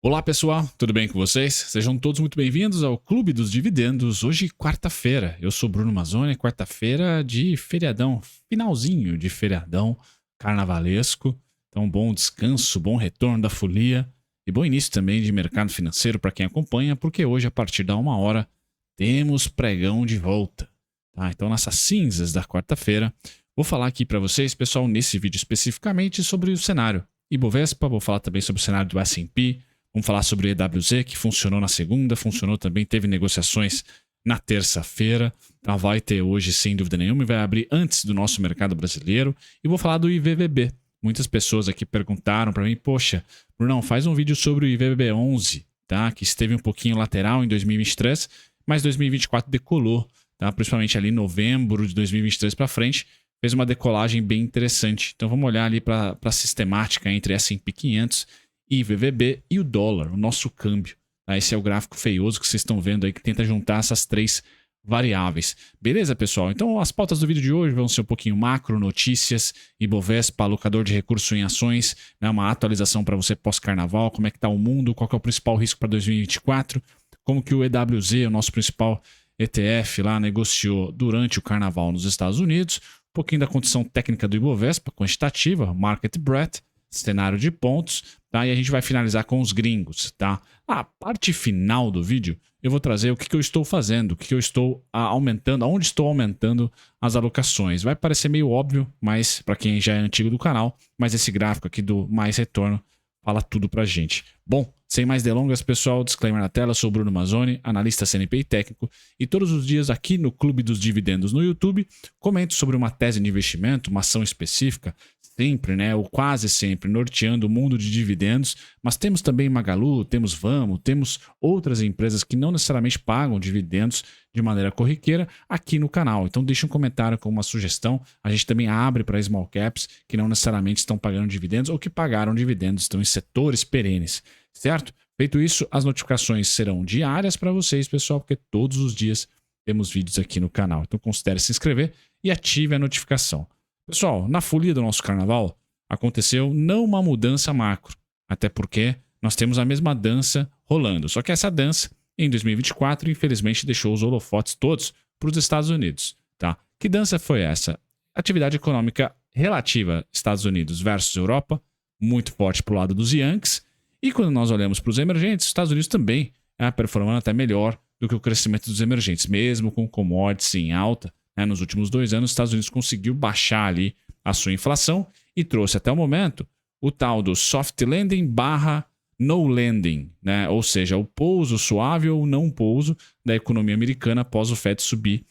Olá pessoal, tudo bem com vocês? Sejam todos muito bem-vindos ao Clube dos Dividendos. Hoje, quarta-feira. Eu sou Bruno Mazzoni, quarta-feira de feriadão, finalzinho de feriadão carnavalesco. Então, bom descanso, bom retorno da folia e bom início também de mercado financeiro para quem acompanha, porque hoje, a partir da 1 hora, temos pregão de volta. Tá? Então, nessas cinzas da quarta-feira, vou falar aqui para vocês, pessoal, nesse vídeo especificamente sobre o cenário Ibovespa, vou falar também sobre o cenário do S&P. Vamos falar sobre o EWZ, que funcionou na segunda, funcionou também, teve negociações na terça-feira. Tá? Vai ter hoje, sem dúvida nenhuma, e vai abrir antes do nosso mercado brasileiro. E vou falar do IVVB. Muitas pessoas aqui perguntaram para mim, poxa, Brunão, faz um vídeo sobre o IVVB11, tá? Que esteve um pouquinho lateral em 2023, mas 2024 decolou, tá? Principalmente ali em novembro de 2023 para frente, fez uma decolagem bem interessante. Então vamos olhar ali para a sistemática entre S&P 500 IVVB e o dólar, o nosso câmbio. Tá? Esse é o gráfico feioso que vocês estão vendo aí, que tenta juntar essas três variáveis. Beleza, pessoal? Então, as pautas do vídeo de hoje vão ser um pouquinho macro, notícias, Ibovespa, alocador de recursos em ações, né? Uma atualização para você pós-carnaval, como é que está o mundo, qual que é o principal risco para 2024, como que o EWZ, o nosso principal ETF lá, negociou durante o carnaval nos Estados Unidos, um pouquinho da condição técnica do Ibovespa, quantitativa, market breadth, cenário de pontos, tá? E a gente vai finalizar com os gringos, tá? A parte final do vídeo, eu vou trazer o que eu estou fazendo, o que eu estou aumentando, aonde estou aumentando as alocações. Vai parecer meio óbvio, mas para quem já é antigo do canal, mas esse gráfico aqui do mais retorno fala tudo pra gente. Bom, sem mais delongas, pessoal, disclaimer na tela, sou Bruno Mazzoni, analista CNP e técnico, e todos os dias aqui no Clube dos Dividendos no YouTube, comento sobre uma tese de investimento, uma ação específica, sempre, né, ou quase sempre, norteando o mundo de dividendos, mas temos também Magalu, temos Vamo, temos outras empresas que não necessariamente pagam dividendos de maneira corriqueira aqui no canal. Então deixe um comentário com uma sugestão, a gente também abre para small caps que não necessariamente estão pagando dividendos ou que pagaram dividendos, estão em setores perenes, certo? Feito isso, as notificações serão diárias para vocês, pessoal, porque todos os dias temos vídeos aqui no canal. Então considere se inscrever e ative a notificação. Pessoal, na folia do nosso carnaval, aconteceu não uma mudança macro, até porque nós temos a mesma dança rolando. Só que essa dança, em 2024, infelizmente deixou os holofotes todos para os Estados Unidos. Tá? Que dança foi essa? Atividade econômica relativa Estados Unidos versus Europa, muito forte para o lado dos Yankees. E quando nós olhamos para os emergentes, os Estados Unidos também performando até melhor do que o crescimento dos emergentes, mesmo com commodities em alta. Nos últimos 2 anos, os Estados Unidos conseguiu baixar ali a sua inflação e trouxe até o momento o tal do soft landing barra no landing, né? Ou seja, o pouso suave ou não pouso da economia americana após o Fed subir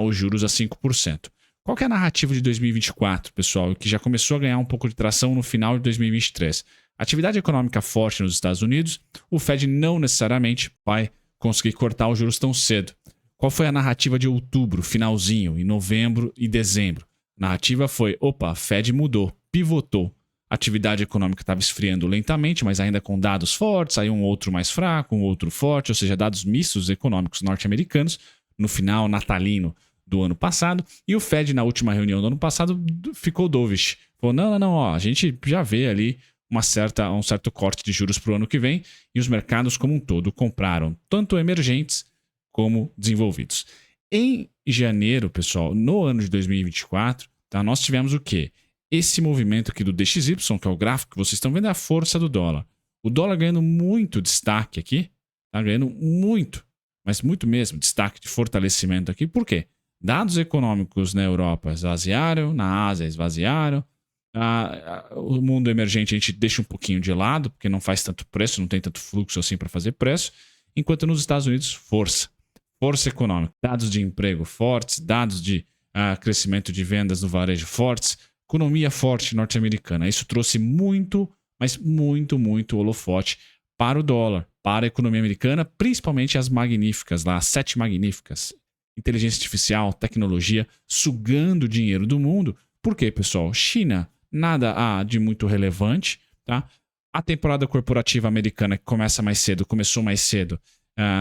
os juros a 5%. Qual que é a narrativa de 2024, pessoal, que já começou a ganhar um pouco de tração no final de 2023? Atividade econômica forte nos Estados Unidos, o Fed não necessariamente vai conseguir cortar os juros tão cedo. Qual foi a narrativa de outubro, finalzinho, em novembro e dezembro? A narrativa foi, opa, a Fed mudou, pivotou. A atividade econômica estava esfriando lentamente, mas ainda com dados fortes, aí um outro mais fraco, um outro forte, ou seja, dados mistos econômicos norte-americanos, no final natalino do ano passado. E o Fed, na última reunião do ano passado, ficou dovish. Falou, não, ó, a gente já vê ali um certo corte de juros para o ano que vem, e os mercados como um todo compraram tanto emergentes como desenvolvidos. Em janeiro, pessoal, no ano de 2024, tá, nós tivemos o quê? Esse movimento aqui do DXY, que é o gráfico que vocês estão vendo, é a força do dólar. O dólar ganhando muito destaque aqui, tá ganhando muito, mas muito mesmo, destaque de fortalecimento aqui. Por quê? Dados econômicos na Europa esvaziaram, na Ásia esvaziaram, o mundo emergente a gente deixa um pouquinho de lado, porque não faz tanto preço, não tem tanto fluxo assim para fazer preço, enquanto nos Estados Unidos, força econômica, dados de emprego fortes, dados de crescimento de vendas no varejo fortes, economia forte norte-americana. Isso trouxe muito, mas muito holofote para o dólar, para a economia americana, principalmente as magníficas lá, as 7 magníficas. Inteligência artificial, tecnologia, sugando o dinheiro do mundo. Por quê, pessoal? China, nada de muito relevante, tá? A temporada corporativa americana que começou mais cedo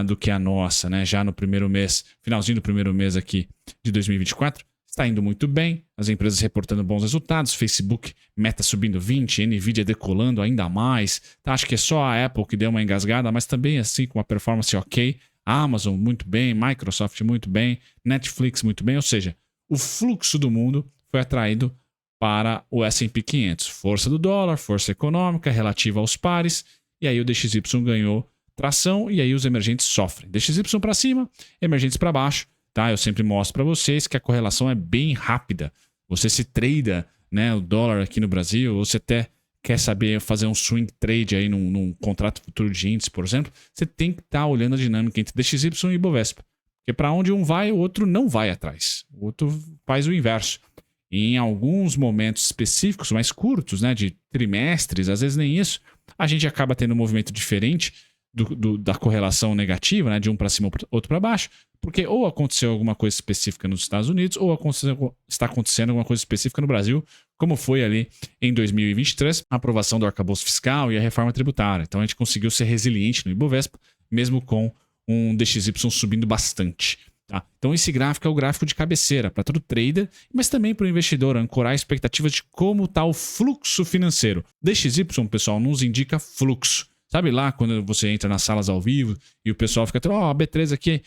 do que a nossa, né? Já no primeiro mês, finalzinho do primeiro mês aqui de 2024, está indo muito bem, as empresas reportando bons resultados, Facebook, Meta subindo 20, Nvidia decolando ainda mais, tá? Acho que é só a Apple que deu uma engasgada, mas também assim com uma performance ok, Amazon muito bem, Microsoft muito bem, Netflix muito bem, ou seja, o fluxo do mundo foi atraído para o S&P 500. Força do dólar, força econômica relativa aos pares, e aí o DXY ganhou tração e aí os emergentes sofrem. DXY para cima, emergentes para baixo, tá? Eu sempre mostro para vocês que a correlação é bem rápida. Você se trada, né, o dólar aqui no Brasil, ou você até quer saber fazer um swing trade aí num contrato futuro de índice, por exemplo, você tem que estar olhando a dinâmica entre DXY e Ibovespa. Porque para onde um vai, o outro não vai atrás. O outro faz o inverso. E em alguns momentos específicos, mais curtos, né, de trimestres, às vezes nem isso, a gente acaba tendo um movimento diferente da correlação negativa, né, de um para cima outro para baixo, porque ou aconteceu alguma coisa específica nos Estados Unidos ou está acontecendo alguma coisa específica no Brasil, como foi ali em 2023, a aprovação do arcabouço fiscal e a reforma tributária. Então a gente conseguiu ser resiliente no Ibovespa, mesmo com um DXY subindo bastante. Tá? Então esse gráfico é o gráfico de cabeceira para todo trader, mas também para o investidor ancorar expectativas de como está o fluxo financeiro. DXY, pessoal, nos indica fluxo. Sabe lá quando você entra nas salas ao vivo e o pessoal fica, a B3 aqui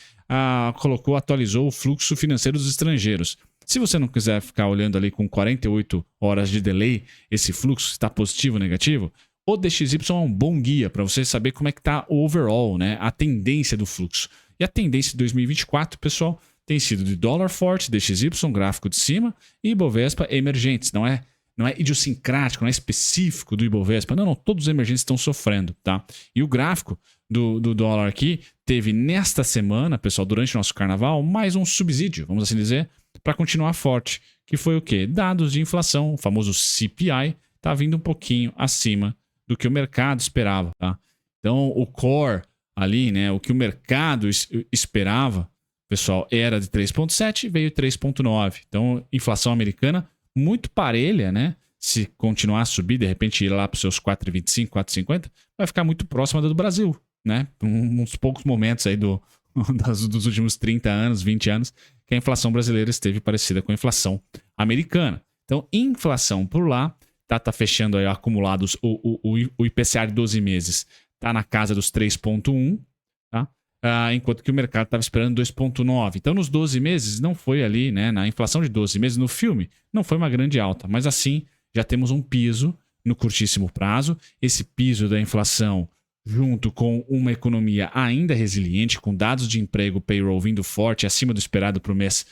atualizou o fluxo financeiro dos estrangeiros. Se você não quiser ficar olhando ali com 48 horas de delay esse fluxo, se está positivo ou negativo, o DXY é um bom guia para você saber como é que está o overall, né? A tendência do fluxo. E a tendência de 2024, pessoal, tem sido de dólar forte, DXY, gráfico de cima, e Ibovespa emergentes. Não é idiosincrático, não é específico do Ibovespa. Não, todos os emergentes estão sofrendo, tá? E o gráfico do dólar aqui teve nesta semana, pessoal, durante o nosso carnaval, mais um subsídio, vamos assim dizer, para continuar forte. Que foi o quê? Dados de inflação, o famoso CPI, tá vindo um pouquinho acima do que o mercado esperava, tá? Então, o core ali, né, o que o mercado esperava, pessoal, era de 3,7 e veio 3,9. Então, inflação americana muito parelha, né? Se continuar a subir, de repente ir lá para os seus 4,25, 4,50, vai ficar muito próxima da do Brasil, né? Uns poucos momentos aí dos últimos 30 anos, 20 anos, que a inflação brasileira esteve parecida com a inflação americana. Então, inflação por lá, tá fechando aí acumulados, o IPCA de 12 meses está na casa dos 3,1, tá? Enquanto que o mercado estava esperando 2,9. Então, nos 12 meses, não foi ali, né? Na inflação de 12 meses, no filme, não foi uma grande alta. Mas assim, já temos um piso no curtíssimo prazo. Esse piso da inflação, junto com uma economia ainda resiliente, com dados de emprego, payroll vindo forte, acima do esperado para o mês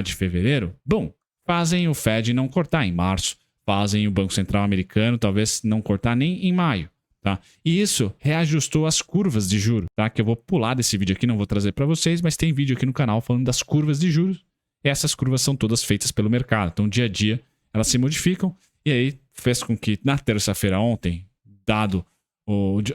de fevereiro, bom, fazem o Fed não cortar em março, fazem o Banco Central americano talvez não cortar nem em maio. Tá? E isso reajustou as curvas de juros, tá? Que eu vou pular desse vídeo aqui, não vou trazer para vocês, mas tem vídeo aqui no canal falando das curvas de juros. E essas curvas são todas feitas pelo mercado. Então, dia a dia, elas se modificam. E aí, fez com que na terça-feira ontem, dado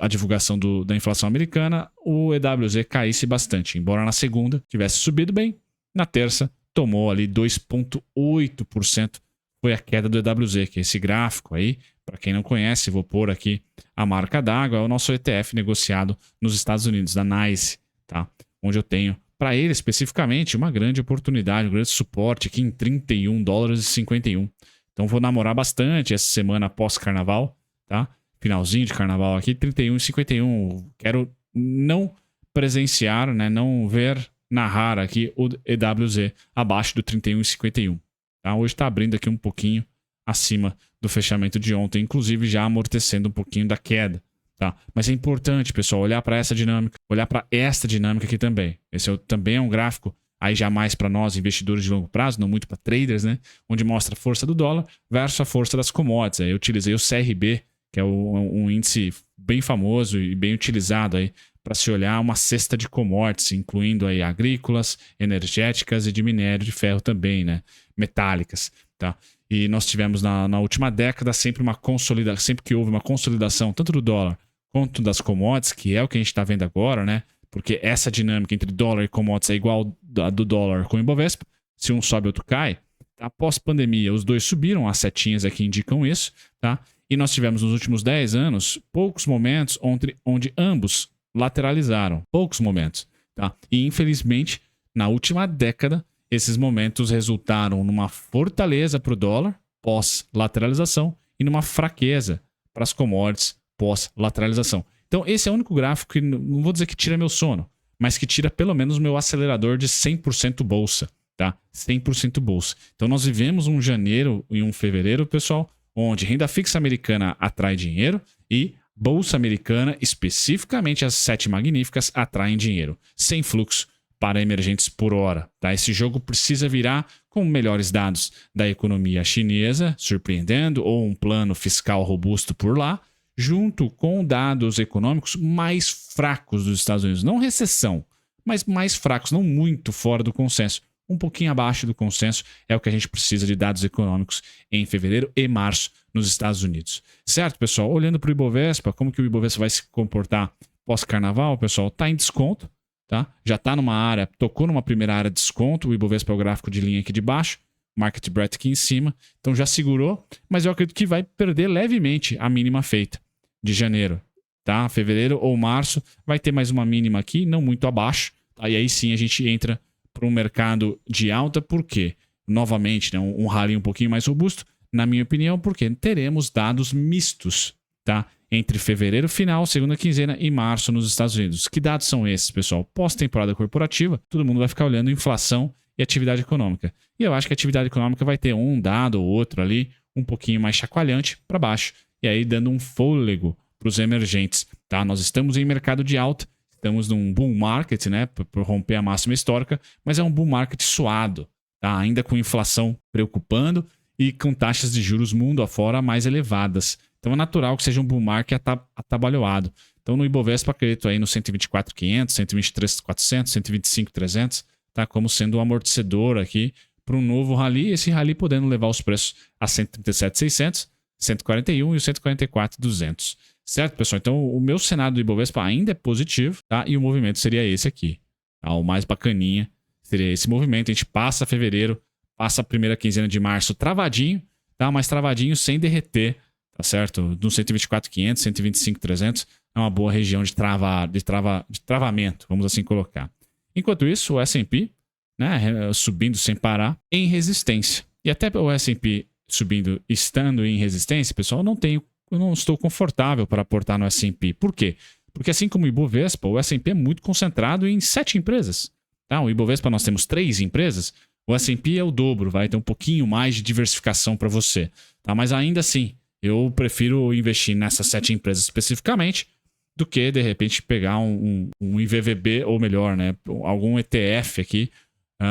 a divulgação da inflação americana, o EWZ caísse bastante. Embora na segunda tivesse subido bem, na terça tomou ali 2,8%. Foi a queda do EWZ, que é esse gráfico aí. Para quem não conhece, vou pôr aqui a marca d'água, é o nosso ETF negociado nos Estados Unidos, da NYSE, tá? Onde eu tenho, para ele especificamente, uma grande oportunidade, um grande suporte aqui em $31,51. Então vou namorar bastante essa semana após carnaval, tá? Finalzinho de carnaval aqui, 31,51. Quero não presenciar, né? Não ver, narrar aqui o EWZ abaixo do 31,51. Tá? Hoje está abrindo aqui um pouquinho acima do fechamento de ontem, inclusive já amortecendo um pouquinho da queda. Tá? Mas é importante, pessoal, olhar para essa dinâmica, olhar para esta dinâmica aqui também. Esse também é um gráfico, aí já mais para nós, investidores de longo prazo, não muito para traders, né? Onde mostra a força do dólar versus a força das commodities. Aí eu utilizei o CRB, que é um índice bem famoso e bem utilizado aí para se olhar uma cesta de commodities, incluindo aí agrícolas, energéticas e de minério de ferro também, né? Metálicas, tá? E nós tivemos na última década sempre uma consolidação, sempre que houve uma consolidação tanto do dólar quanto das commodities, que é o que a gente está vendo agora, né? Porque essa dinâmica entre dólar e commodities é igual a do dólar com o Ibovespa. Se um sobe, outro cai. Após pandemia, os dois subiram, as setinhas aqui indicam isso, tá? E nós tivemos nos últimos 10 anos poucos momentos onde ambos lateralizaram. Poucos momentos, tá? E infelizmente, na última década, esses momentos resultaram numa fortaleza para o dólar pós-lateralização e numa fraqueza para as commodities pós-lateralização. Então, esse é o único gráfico que, não vou dizer que tira meu sono, mas que tira pelo menos meu acelerador de 100% bolsa, tá? 100% bolsa. Então, nós vivemos um janeiro e um fevereiro, pessoal, onde renda fixa americana atrai dinheiro e bolsa americana, especificamente as 7 magníficas, atraem dinheiro, sem fluxo para emergentes por hora. Tá? Esse jogo precisa virar com melhores dados da economia chinesa, surpreendendo, ou um plano fiscal robusto por lá, junto com dados econômicos mais fracos dos Estados Unidos. Não recessão, mas mais fracos, não muito fora do consenso. Um pouquinho abaixo do consenso é o que a gente precisa de dados econômicos em fevereiro e março nos Estados Unidos. Certo, pessoal? Olhando para o Ibovespa, como que o Ibovespa vai se comportar pós-carnaval, pessoal? Está em desconto, tá? Já está numa área, tocou numa primeira área de desconto, o Ibovespa é o gráfico de linha aqui de baixo, market breadth aqui em cima, então já segurou, mas eu acredito que vai perder levemente a mínima feita de janeiro, tá? Fevereiro ou março vai ter mais uma mínima aqui, não muito abaixo, tá? E aí sim a gente entra para um mercado de alta, por quê? Novamente, né, um rally um pouquinho mais robusto, na minha opinião, porque teremos dados mistos, tá? Entre fevereiro final, segunda quinzena e março nos Estados Unidos. Que dados são esses, pessoal? Pós-temporada corporativa, todo mundo vai ficar olhando inflação e atividade econômica. E eu acho que a atividade econômica vai ter um dado ou outro ali, um pouquinho mais chacoalhante para baixo, e aí dando um fôlego para os emergentes, tá? Nós estamos em mercado de alta, estamos num bull market, né, por romper a máxima histórica, mas é um bull market suado, tá? Ainda com inflação preocupando e com taxas de juros mundo afora mais elevadas. Então é natural que seja um bull market atabalhoado. Então no Ibovespa acredito aí no 124.500, 123.400, 125.300, tá? Como sendo um amortecedor aqui para um novo rally, esse rally podendo levar os preços a 137.600, 141 e o 144.200. Certo, pessoal? Então, o meu cenário do Ibovespa ainda é positivo, tá? E o movimento seria esse aqui. Tá? O mais bacaninha seria esse movimento. A gente passa fevereiro, passa a primeira quinzena de março travadinho, tá? Mas travadinho sem derreter, tá certo? No 124.500, 125.300 é uma boa região de travamento, vamos assim colocar. Enquanto isso, o S&P, né, subindo sem parar, em resistência. E até o S&P subindo, estando em resistência, pessoal, eu não estou confortável para aportar no S&P. Por quê? Porque assim como o Ibovespa, o S&P é muito concentrado em 7 empresas. Tá? O Ibovespa nós temos 3 empresas, o S&P é o dobro, vai ter um pouquinho mais de diversificação para você. Tá? Mas ainda assim, eu prefiro investir nessas 7 empresas especificamente do que, de repente, pegar um IVVB, ou melhor, né, algum ETF aqui,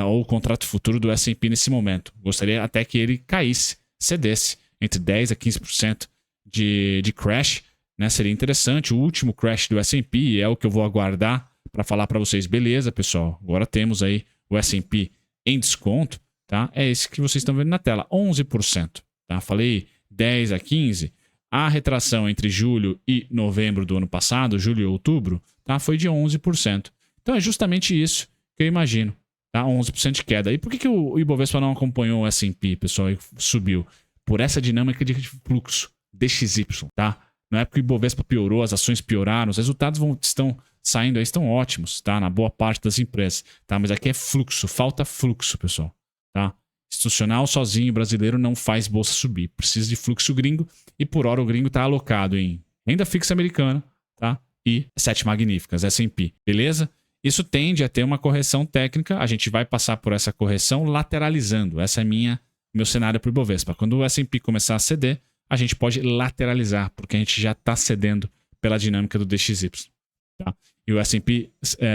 ou o contrato futuro do S&P nesse momento. Gostaria até que ele caísse, cedesse entre 10% a 15% de crash, né? Seria interessante. O último crash do S&P é o que eu vou aguardar para falar para vocês. Beleza, pessoal? Agora temos aí o S&P em desconto, tá? É esse que vocês estão vendo na tela, 11%. Tá? Falei 10 a 15. A retração entre julho e novembro do ano passado, julho e outubro, tá? Foi de 11%. Então é justamente isso que eu imagino, tá? 11% de queda. E por que o Ibovespa não acompanhou o S&P, pessoal, e subiu? Por essa dinâmica de fluxo. DXY, tá? Não é porque o Ibovespa piorou, as ações pioraram, os resultados estão saindo aí, estão ótimos, tá? Na boa parte das empresas, tá? Mas aqui é fluxo, falta fluxo, pessoal, tá? Institucional sozinho, brasileiro, não faz bolsa subir. Precisa de fluxo gringo e por hora o gringo está alocado em renda fixa americana, tá? E 7 magníficas, S&P, beleza? Isso tende a ter uma correção técnica, a gente vai passar por essa correção lateralizando. Essa é meu cenário para o Ibovespa. Quando o S&P começar a ceder, a gente pode lateralizar, porque a gente já está cedendo pela dinâmica do DXY. Tá? E o S&P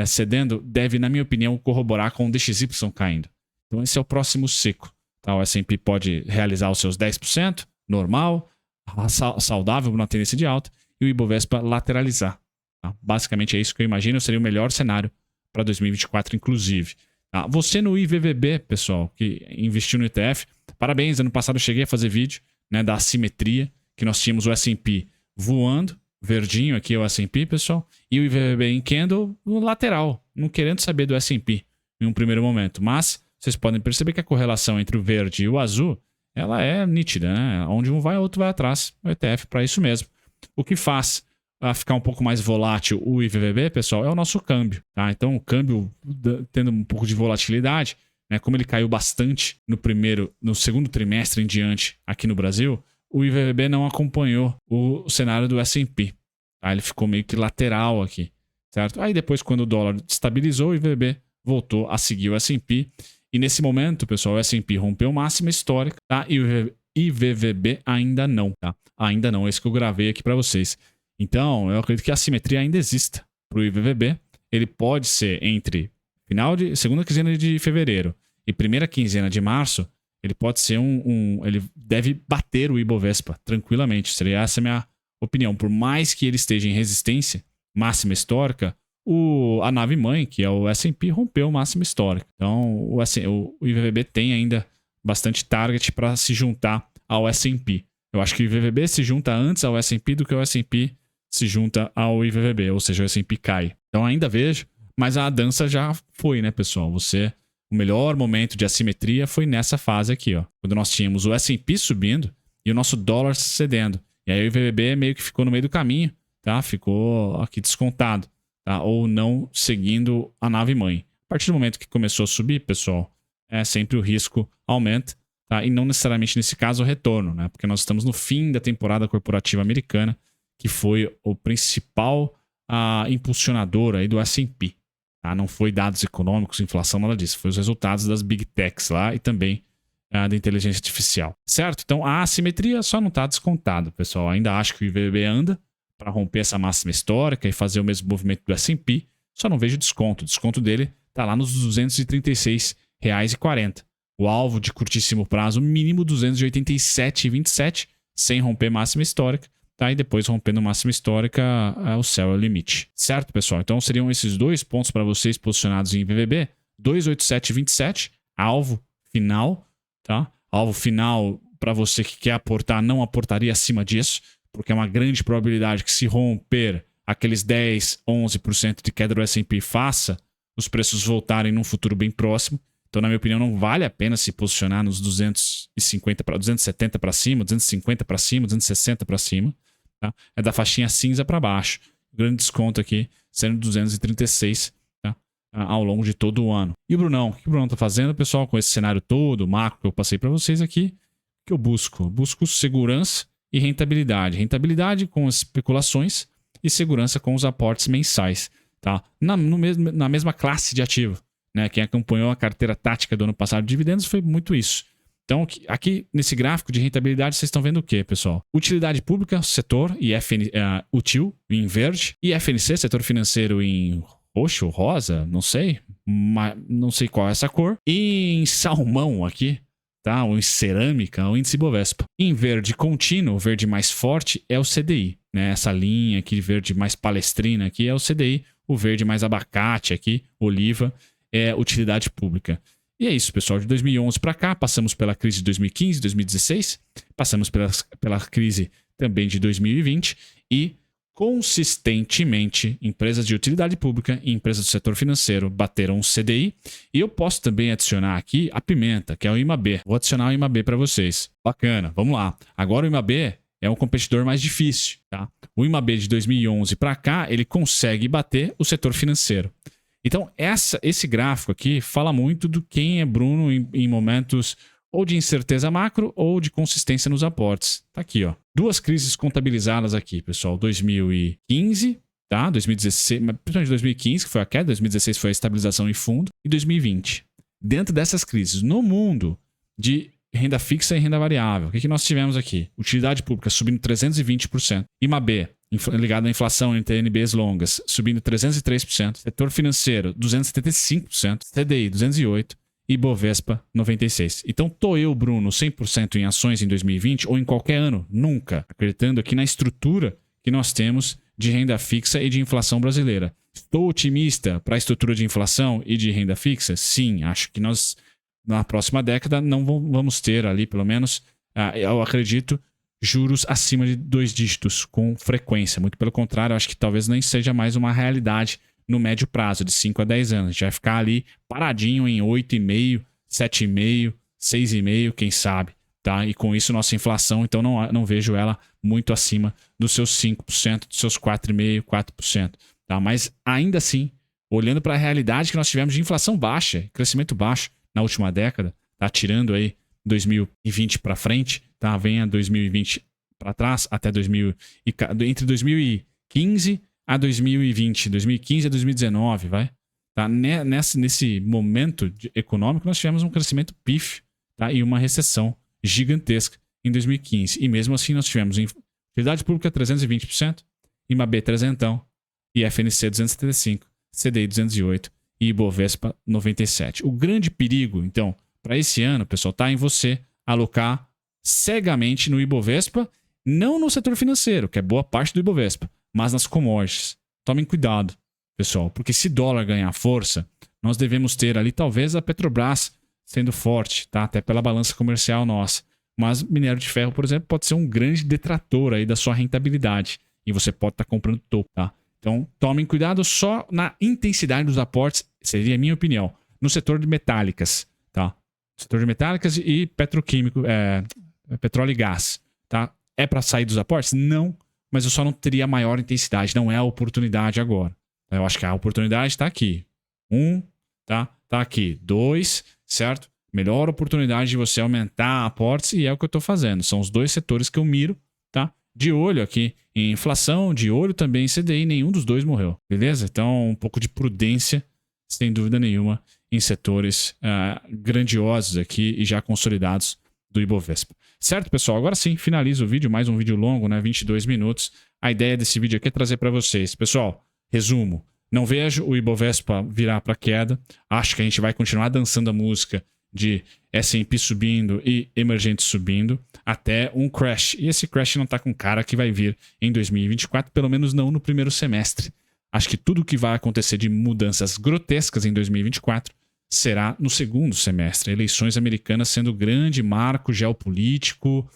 cedendo deve, na minha opinião, corroborar com o DXY caindo. Então esse é o próximo ciclo. Tá? O S&P pode realizar os seus 10%, normal, saudável, numa tendência de alta, e o Ibovespa lateralizar. Tá? Basicamente é isso que eu imagino, seria o melhor cenário para 2024, inclusive. Tá? Você no IVVB, pessoal, que investiu no ETF, parabéns, ano passado eu cheguei a fazer vídeo, né, da assimetria, que nós tínhamos o S&P voando, verdinho aqui é o S&P, pessoal, e o IVVB em candle no lateral, não querendo saber do S&P em um primeiro momento. Mas vocês podem perceber que a correlação entre o verde e o azul, ela é nítida, né? Onde um vai, o outro vai atrás, o ETF para isso mesmo. O que faz ficar um pouco mais volátil o IVVB, pessoal, é o nosso câmbio, tá? Então o câmbio tendo um pouco de volatilidade, né, como ele caiu bastante no segundo trimestre em diante aqui no Brasil, o IVVB não acompanhou o cenário do S&P. Tá? Ele ficou meio que lateral aqui, certo? Aí depois, quando o dólar estabilizou, o IVVB voltou a seguir o S&P. E nesse momento, pessoal, o S&P rompeu máxima histórica, tá? E o IVVB ainda não, tá? Ainda não, esse que eu gravei aqui para vocês. Então, eu acredito que a assimetria ainda exista para o IVVB. Ele pode ser entre segunda quinzena de fevereiro e primeira quinzena de março, ele pode ser ele deve bater o Ibovespa tranquilamente. Seria essa a minha opinião. Por mais que ele esteja em resistência máxima histórica, a nave-mãe, que é o S&P, rompeu máxima histórica. Então, o IVVB tem ainda bastante target para se juntar ao S&P. Eu acho que o IVVB se junta antes ao S&P do que o S&P se junta ao IVVB, ou seja, o S&P cai. Então, ainda vejo, mas a dança já foi, né, pessoal? O melhor momento de assimetria foi nessa fase aqui, ó. Quando nós tínhamos o S&P subindo e o nosso dólar cedendo. E aí o IVVB meio que ficou no meio do caminho, tá? Ficou aqui descontado, tá? Ou não seguindo a nave-mãe. A partir do momento que começou a subir, pessoal, sempre o risco aumenta, tá? E não necessariamente nesse caso o retorno, né? Porque nós estamos no fim da temporada corporativa americana, que foi o principal impulsionador aí do S&P. Tá? Não foi dados econômicos, inflação, nada disso. Foi os resultados das Big Techs lá e também da inteligência artificial. Certo? Então a assimetria só não está descontada, pessoal. Ainda acho que o IVB anda para romper essa máxima histórica e fazer o mesmo movimento do S&P. Só não vejo desconto. O desconto dele está lá nos R$ 236,40. O alvo de curtíssimo prazo, mínimo R$ 287,27, sem romper máxima histórica. Tá? E depois, rompendo máxima histórica, o céu é o limite. Certo, pessoal? Então, seriam esses dois pontos para vocês posicionados em VVB. 287,27, alvo final. Tá? Alvo final, para você que quer aportar, não aportaria acima disso, porque é uma grande probabilidade que se romper aqueles 10, 11% de queda do S&P, faça os preços voltarem num futuro bem próximo. Então, na minha opinião, não vale a pena se posicionar nos 270 para cima, 250 para cima, 260 para cima. Tá? É da faixinha cinza para baixo. Grande desconto aqui, sendo 236, tá? Ao longo de todo o ano. E o Brunão? O que o Brunão está fazendo, pessoal, com esse cenário todo, macro que eu passei para vocês aqui? O que eu busco? Busco segurança e rentabilidade. Rentabilidade com as especulações e segurança com os aportes mensais. Tá? Na mesma classe de ativo. Né? Quem acompanhou a carteira tática do ano passado de dividendos foi muito isso. Então, aqui nesse gráfico de rentabilidade, vocês estão vendo o quê, pessoal? Utilidade pública, setor, e UTIL em verde, e FNC, setor financeiro, em roxo, rosa, não sei qual é essa cor, e em salmão aqui, tá? Ou em cerâmica, o índice Bovespa. Em verde contínuo, o verde mais forte é o CDI, né? Essa linha aqui de verde mais palestrina aqui é o CDI, o verde mais abacate aqui, oliva, é utilidade pública. E é isso, pessoal. De 2011 para cá, passamos pela crise de 2015, 2016, passamos pela crise também de 2020 e, consistentemente, empresas de utilidade pública e empresas do setor financeiro bateram o CDI. E eu posso também adicionar aqui a pimenta, que é o IMAB. Vou adicionar o IMAB para vocês. Bacana, vamos lá. Agora o IMAB é um competidor mais difícil. Tá? O IMAB de 2011 para cá, ele consegue bater o setor financeiro. Então, esse gráfico aqui fala muito do quem é Bruno em momentos ou de incerteza macro ou de consistência nos aportes. Tá aqui, ó. Duas crises contabilizadas aqui, pessoal. 2015, tá? 2016, principalmente 2015, que foi a queda, 2016 foi a estabilização em fundo, e 2020. Dentro dessas crises, no mundo de renda fixa e renda variável, o que nós tivemos aqui? Utilidade pública subindo 320%. IMAB, ligado à inflação em TNBs longas, subindo 303%. Setor financeiro, 275%. CDI, 208%. E Bovespa, 96%. Então, tô eu, Bruno, 100% em ações em 2020 ou em qualquer ano? Nunca. Acreditando aqui na estrutura que nós temos de renda fixa e de inflação brasileira. Estou otimista para a estrutura de inflação e de renda fixa? Sim, acho que nós, na próxima década, não vamos ter ali, pelo menos, eu acredito, juros acima de 2 dígitos com frequência. Muito pelo contrário, acho que talvez nem seja mais uma realidade no médio prazo, de 5 a 10 anos. A gente vai ficar ali paradinho em 8,5, 7,5, 6,5, quem sabe. Tá? E com isso, nossa inflação, então não vejo ela muito acima dos seus 5%, dos seus 4,5%, 4%. Tá? Mas ainda assim, olhando para a realidade que nós tivemos de inflação baixa, crescimento baixo na última década, tá? Tirando aí 2020 para frente, tá? Venha 2020 para trás até entre 2015 a 2020, 2015 a 2019, vai? Tá? Nesse momento econômico, nós tivemos um crescimento pífio, tá? E uma recessão gigantesca em 2015. E mesmo assim, nós tivemos utilidade pública 320%, IMAB 300%, IFNC 275%, CDI 208% e Ibovespa 97%. O grande perigo, então, para esse ano, pessoal, está em você alocar cegamente no Ibovespa, não no setor financeiro, que é boa parte do Ibovespa, mas nas commodities. Tomem cuidado, pessoal, porque se dólar ganhar força, nós devemos ter ali talvez a Petrobras sendo forte, tá? Até pela balança comercial nossa. Mas minério de ferro, por exemplo, pode ser um grande detrator aí da sua rentabilidade e você pode estar comprando topo, tá? Então, tomem cuidado só na intensidade dos aportes, seria a minha opinião, no setor de metálicas, tá? Setor de metálicas e petroquímico, petróleo e gás, tá? É para sair dos aportes? Não, mas eu só não teria maior intensidade, não é a oportunidade agora. Eu acho que a oportunidade está aqui. 1, tá? Tá aqui. 2, certo? Melhor oportunidade de você aumentar aportes e é o que eu estou fazendo. São os 2 setores que eu miro, tá? De olho aqui em inflação, de olho também em CDI, nenhum dos 2 morreu, beleza? Então, um pouco de prudência, sem dúvida nenhuma, em setores grandiosos aqui e já consolidados do Ibovespa. Certo, pessoal? Agora sim, finalizo o vídeo, mais um vídeo longo, né? 22 minutos. A ideia desse vídeo aqui é trazer para vocês. Pessoal, resumo. Não vejo o Ibovespa virar para queda. Acho que a gente vai continuar dançando a música de S&P subindo e emergentes subindo até um crash. E esse crash não está com cara que vai vir em 2024, pelo menos não no primeiro semestre. Acho que tudo que vai acontecer de mudanças grotescas em 2024 será no segundo semestre. Eleições americanas sendo o grande marco geopolítico,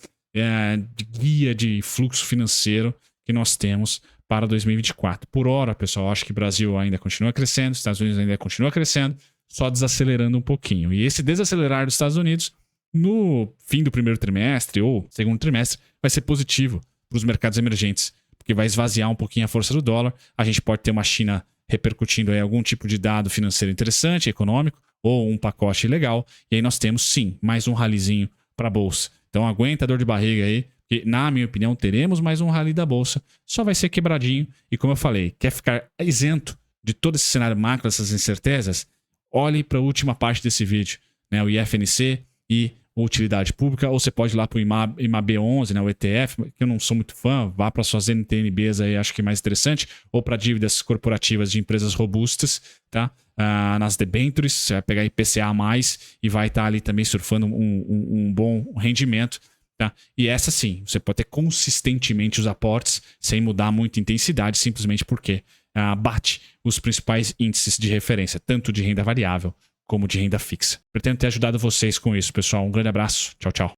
guia de fluxo financeiro que nós temos para 2024. Por hora, pessoal, acho que o Brasil ainda continua crescendo, Estados Unidos ainda continua crescendo, só desacelerando um pouquinho. E esse desacelerar dos Estados Unidos, no fim do primeiro trimestre ou segundo trimestre, vai ser positivo para os mercados emergentes, porque vai esvaziar um pouquinho a força do dólar. A gente pode ter uma China repercutindo aí algum tipo de dado financeiro interessante, econômico, ou um pacote legal. E aí nós temos, sim, mais um ralizinho para a Bolsa. Então aguenta a dor de barriga aí, que na minha opinião teremos mais um rally da Bolsa. Só vai ser quebradinho. E como eu falei, quer ficar isento de todo esse cenário macro, essas incertezas? Olhe para a última parte desse vídeo, né? O IFNC e utilidade pública, ou você pode ir lá para o IMAB 11, né? O ETF, que eu não sou muito fã, vá para suas NTNBs aí, acho que é mais interessante, ou para dívidas corporativas de empresas robustas, tá? Nas debentures, você vai pegar IPCA a mais e vai estar ali também surfando um bom rendimento, tá? E essa sim, você pode ter consistentemente os aportes sem mudar muito a intensidade, simplesmente porque bate os principais índices de referência, tanto de renda variável como de renda fixa. Pretendo ter ajudado vocês com isso, pessoal. Um grande abraço. Tchau, tchau.